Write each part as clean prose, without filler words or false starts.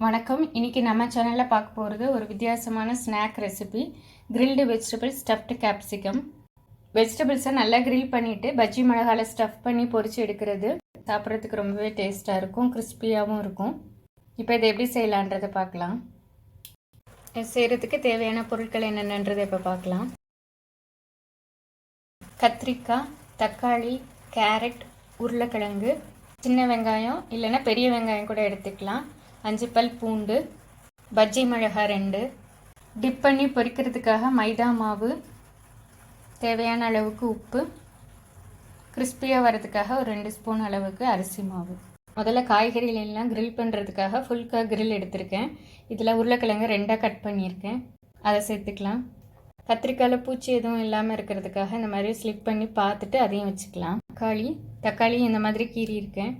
வணக்கம். இன்னைக்கு நம்ம சேனல்ல பார்க்க போறது ஒரு வித்தியாசமான snack recipe, grilled vegetable stuffed capsicum. வெஜிடபிள்ஸை நல்லா கிரில் பண்ணிட்டு பஜ்ஜி மிளகால ஸ்டஃப் பண்ணி பொரிச்சு எடுக்கிறது சாப்பிட்றதுக்கு ரொம்பவே டேஸ்டா இருக்கும், கிறிஸ்பியாகவும் இருக்கும். இப்போ இதை எப்படி செய்யலான்றதை பார்க்கலாம். செய்யறதுக்கு தேவையான பொருட்கள் என்னென்னன்றதை இப்போ பார்க்கலாம். கத்திரிக்காய், தக்காளி, கேரட், உருளைக்கிழங்கு, சின்ன வெங்காயம் இல்லைன்னா பெரிய வெங்காயம் கூட எடுத்துக்கலாம், 5 பல் பூண்டு, பஜ்ஜி மிளகாய் 2, டிப் பண்ணி பொரிக்கிறதுக்காக மைதா மாவு, தேவையான அளவுக்கு உப்பு, கிறிஸ்பியாக வரதுக்காக ஒரு 2 ஸ்பூன் அளவுக்கு அரிசி மாவு. முதல்ல காய்கறிகளெல்லாம் கிரில் பண்ணுறதுக்காக ஃபுல்காக கிரில் எடுத்திருக்கேன். இதில் உருளைக்கிழங்கு 2ஆக கட் பண்ணியிருக்கேன், அதை சேர்த்துக்கலாம். கத்திரிக்காயில் பூச்சி எதுவும் இல்லாமல் இருக்கிறதுக்காக இந்த மாதிரி ஸ்லிப் பண்ணி பார்த்துட்டு அதையும் வச்சுக்கலாம். தக்காளி இந்த மாதிரி கீறி இருக்கேன்.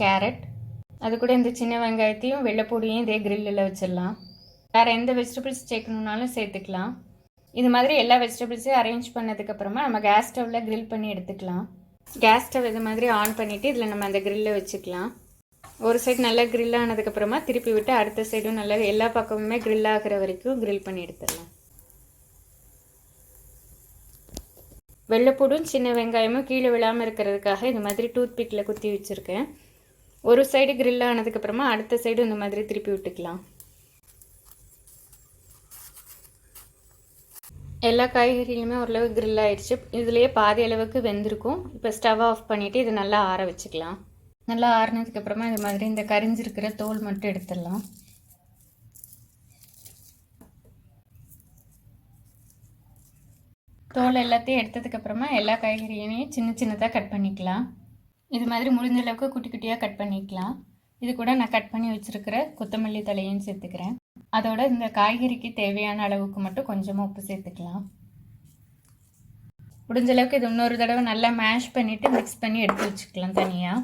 கேரட், அது கூட இந்த சின்ன வெங்காயத்தையும் வெள்ளைப்பூடியும் இதே கிரில்லில் வச்சிடலாம். வேறு எந்த வெஜிடபிள்ஸ் சேர்க்கணுன்னாலும் சேர்த்துக்கலாம். இது மாதிரி எல்லா வெஜிடபிள்ஸையும் அரேஞ்ச் பண்ணதுக்கப்புறமா நம்ம கேஸ் ஸ்டவ்வில் கிரில் பண்ணி எடுத்துக்கலாம். கேஸ் ஸ்டவ் இது மாதிரி ஆன் பண்ணிவிட்டு இதில் நம்ம அந்த கிரில்லை வச்சுக்கலாம். ஒரு சைடு நல்லா கிரில் ஆனதுக்கப்புறமா திருப்பி விட்டு அடுத்த சைடும் நல்லா எல்லா பக்கமுமே கிரில் ஆகிற வரைக்கும் கிரில் பண்ணி எடுத்துடலாம். வெள்ளைப்பூடும் சின்ன வெங்காயமும் கீழே விழாமல் இருக்கிறதுக்காக இந்த மாதிரி டூத் பிக்கில் குத்தி வச்சுருக்கேன். ஒரு சைடு கிரில் ஆனதுக்கப்புறமா அடுத்த சைடு இந்த மாதிரி திருப்பி விட்டுக்கலாம். எல்லா காய்கறிகளுமே ஓரளவு கிரில் ஆகிடுச்சு. இதுலேயே பாதி அளவுக்கு வெந்திருக்கும். இப்போ ஸ்டவ் ஆஃப் பண்ணிவிட்டு இது நல்லா ஆற வச்சுக்கலாம். நல்லா ஆறினதுக்கப்புறமா இது மாதிரி இந்த கரிஞ்சிருக்கிற தோல் மட்டும் எடுத்துடலாம். தோல் எல்லாத்தையும் எடுத்ததுக்கப்புறமா எல்லா காய்கறிகளையும் சின்ன சின்னதாக கட் பண்ணிக்கலாம். இது மாதிரி முடிஞ்ச அளவுக்கு குட்டி குட்டியாக கட் பண்ணிக்கலாம். இது கூட நான் கட் பண்ணி வச்சுருக்கிற கொத்தமல்லி தலையும் சேர்த்துக்கிறேன். அதோட இந்த காய்கறிக்கு தேவையான அளவுக்கு மட்டும் கொஞ்சமாக உப்பு சேர்த்துக்கலாம். முடிஞ்ச அளவுக்கு இது இன்னொரு தடவை நல்லா மேஷ் பண்ணிவிட்டு மிக்ஸ் பண்ணி எடுத்து வச்சுக்கலாம் தனியாக.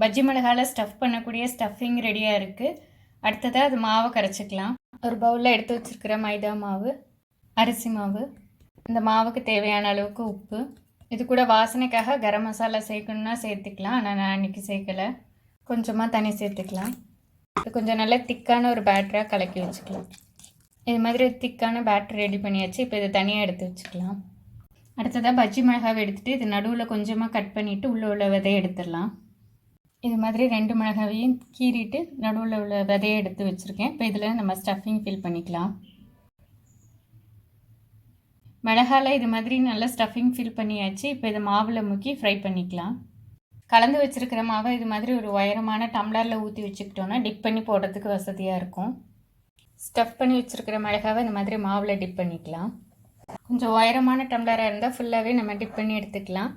பஜ்ஜி மிளகால ஸ்டஃப் பண்ணக்கூடிய ஸ்டஃபிங் ரெடியாக இருக்குது. அடுத்ததாக அது மாவை கரைச்சிக்கலாம். ஒரு பவுலில் எடுத்து வச்சுருக்கிற மைதா மாவு, அரிசி மாவு, இந்த மாவுக்கு தேவையான அளவுக்கு உப்பு, இது கூட வாசனைக்காக கரம் மசாலா சேர்க்கணுன்னா சேர்த்துக்கலாம். ஆனால் நான் அன்றைக்கி சேர்க்கலை. கொஞ்சமாக தண்ணி சேர்த்துக்கலாம். இது கொஞ்சம் நல்லா திக்கான ஒரு பேட்டராக கலக்கி வச்சுக்கலாம். இது மாதிரி திக்கான பேட்டர் ரெடி பண்ணியாச்சு. இப்போ இதை தனியாக எடுத்து வச்சுக்கலாம். அடுத்ததாக பஜ்ஜி மிளகாவை எடுத்துகிட்டு இது நடுவில் கொஞ்சமாக கட் பண்ணிவிட்டு உள்ளே உள்ள விதையை எடுத்துடலாம். இது மாதிரி 2 மிளகாவையும் கீறிட்டு நடுவில் உள்ள விதையை எடுத்து வச்சுருக்கேன். இப்போ இதில் நம்ம ஸ்டஃபிங் ஃபில் பண்ணிக்கலாம். மிளகாவில் இது மாதிரி நல்லா ஸ்டஃபிங் ஃபில் பண்ணியாச்சு. இப்போ இதை மாவில் முக்கி ஃப்ரை பண்ணிக்கலாம். கலந்து வச்சுருக்கிற மாவை இது மாதிரி ஒரு உயரமான டம்ளரில் ஊற்றி வச்சுக்கிட்டோன்னா டிப் பண்ணி போடுறதுக்கு வசதியாக இருக்கும். ஸ்டஃப் பண்ணி வச்சுருக்கிற மிளகாவை இந்த மாதிரி மாவில் டிப் பண்ணிக்கலாம். கொஞ்சம் உயரமான டம்ளராக இருந்தால் ஃபுல்லாகவே நம்ம டிப் பண்ணி எடுத்துக்கலாம்.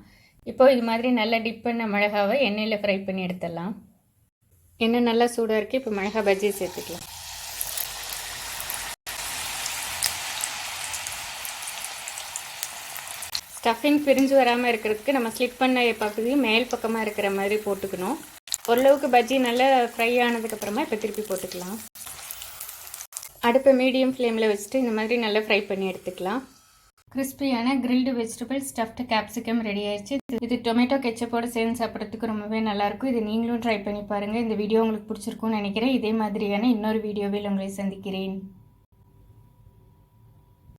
இப்போது இது மாதிரி நல்லா டிப் பண்ண மிளகாவை எண்ணெயில் ஃப்ரை பண்ணி எடுத்துடலாம். எண்ணெய் நல்லா சூடாக இருக்குது. இப்போ மிளகா பஜ்ஜி சேர்த்துக்கலாம். ஸ்டஃபிங் பிரிஞ்சு வராமல் இருக்கிறதுக்கு நம்ம ஸ்லிப் பண்ண பகுதியும் மேல் பக்கமாக இருக்கிற மாதிரி போட்டுக்கணும். ஓரளவுக்கு பஜ்ஜி நல்லா ஃப்ரை ஆனதுக்கப்புறமா இப்போ திருப்பி போட்டுக்கலாம். அடுப்பை மீடியம் ஃப்ளேமில் வச்சுட்டு இந்த மாதிரி நல்லா ஃப்ரை பண்ணி எடுத்துக்கலாம். கிறிஸ்பியான grilled vegetable stuffed capsicum ready ஆயிடுச்சு. இது டொமேட்டோ கெச்சப்போடு சேர்ந்து சாப்பிட்றதுக்கு ரொம்பவே நல்லாயிருக்கும். இது நீங்களும் ட்ரை பண்ணி பாருங்கள். இந்த வீடியோ உங்களுக்கு பிடிச்சிருக்கும்னு நினைக்கிறேன். இதே மாதிரியான இன்னொரு வீடியோவில் உங்களை சந்திக்கிறேன்.